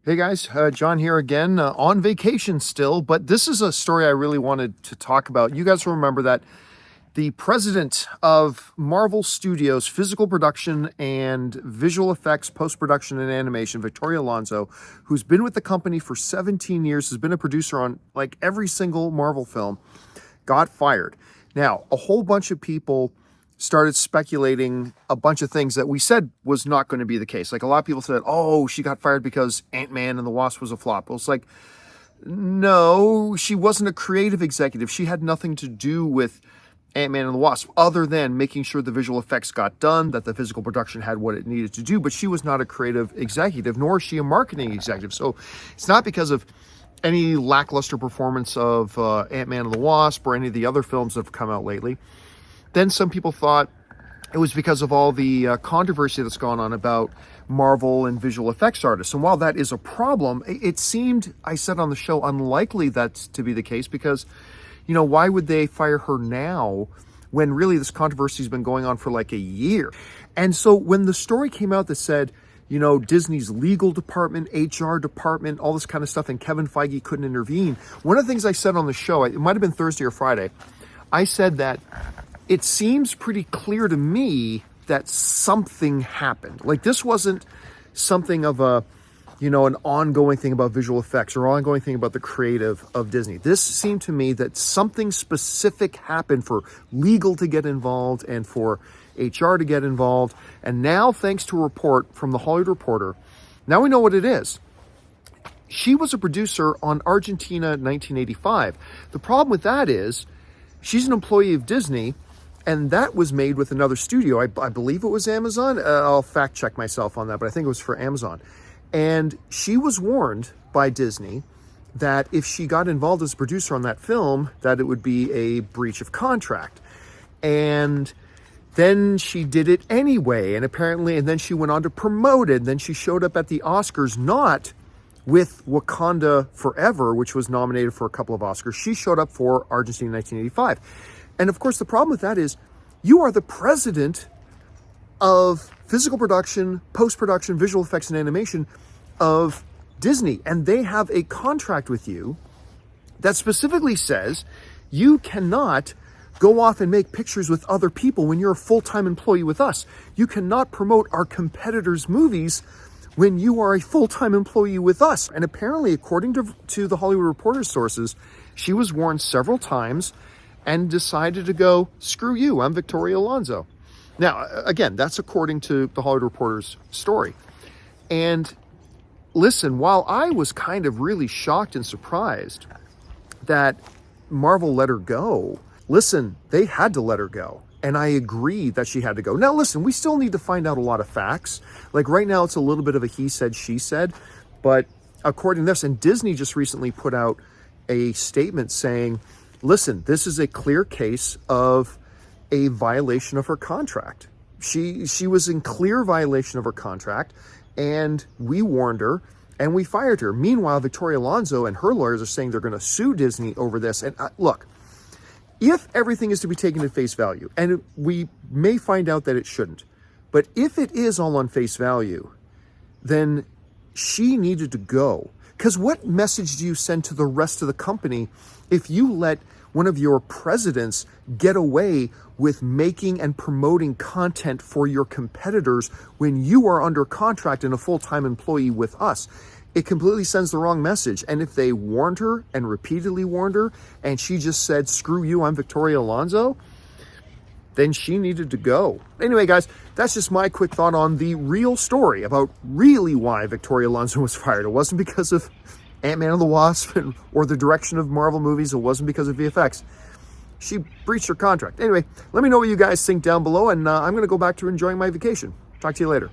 Hey guys, John here again, on vacation still, but this is a story I really wanted to talk about. You guys remember that the president of Marvel Studios physical production and visual effects, post-production and animation, Victoria Alonso, who's been with the company for 17 years, has been a producer on like every single Marvel film, got fired. Now, a whole bunch of people started speculating a bunch of things that we said was not going to be the case. Like a lot of people said, oh, she got fired because Ant-Man and the Wasp was a flop. Well, it's like, no, she wasn't a creative executive. She had nothing to do with Ant-Man and the Wasp other than making sure the visual effects got done, that the physical production had what it needed to do. But she was not a creative executive, nor is she a marketing executive. So it's not because of any lackluster performance of Ant-Man and the Wasp or any of the other films that have come out lately. Then some people thought it was because of all the controversy that's gone on about Marvel and visual effects artists. And while that is a problem, it seemed, I said on the show, unlikely that's to be the case because, you know, why would they fire her now when really this controversy has been going on for like a year? And so when the story came out that said, you know, Disney's legal department, HR department, all this kind of stuff, and Kevin Feige couldn't intervene, one of the things I said on the show, it might have been Thursday or Friday, I said that it seems pretty clear to me that something happened. Like this wasn't something of a, you know, an ongoing thing about visual effects or ongoing thing about the creative of Disney. This seemed to me that something specific happened for legal to get involved and for HR to get involved. And now, thanks to a report from the Hollywood Reporter, now we know what it is. She was a producer on Argentina 1985. The problem with that is she's an employee of Disney, and that was made with another studio. I believe it was Amazon. I'll fact check myself on that, but I think it was for Amazon. And she was warned by Disney that if she got involved as a producer on that film, that it would be a breach of contract. And then she did it anyway. And apparently, and then she went on to promote it. And then she showed up at the Oscars, not with Wakanda Forever, which was nominated for a couple of Oscars. She showed up for Argentina 1985. And of course, the problem with that is you are the president of physical production, post-production, visual effects, and animation of Disney. And they have a contract with you that specifically says you cannot go off and make pictures with other people when you're a full-time employee with us. You cannot promote our competitors' movies when you are a full-time employee with us. And apparently, according to the Hollywood Reporter sources, she was warned several times and decided to go, screw you, I'm Victoria Alonso. Now, again, that's according to the Hollywood Reporter's story. And listen, while I was kind of really shocked and surprised that Marvel let her go, listen, they had to let her go. And I agree that she had to go. Now, listen, we still need to find out a lot of facts. Like right now, it's a little bit of a he said, she said. But according to this, and Disney just recently put out a statement saying, listen, this is a clear case of a violation of her contract. She was in clear violation of her contract, and we warned her, and we fired her. Meanwhile, Victoria Alonso and her lawyers are saying they're going to sue Disney over this. And look, if everything is to be taken at face value, and we may find out that it shouldn't, but if it is all on face value, then she needed to go. Because what message do you send to the rest of the company if you let one of your presidents get away with making and promoting content for your competitors when you are under contract and a full-time employee with us? It completely sends the wrong message. And if they warned her and repeatedly warned her and she just said, screw you, I'm Victoria Alonso, then she needed to go. Anyway, guys, that's just my quick thought on the real story about really why Victoria Alonso was fired. It wasn't because of Ant-Man and the Wasp or the direction of Marvel movies. It wasn't because of VFX. She breached her contract. Anyway, let me know what you guys think down below, and I'm going to go back to enjoying my vacation. Talk to you later.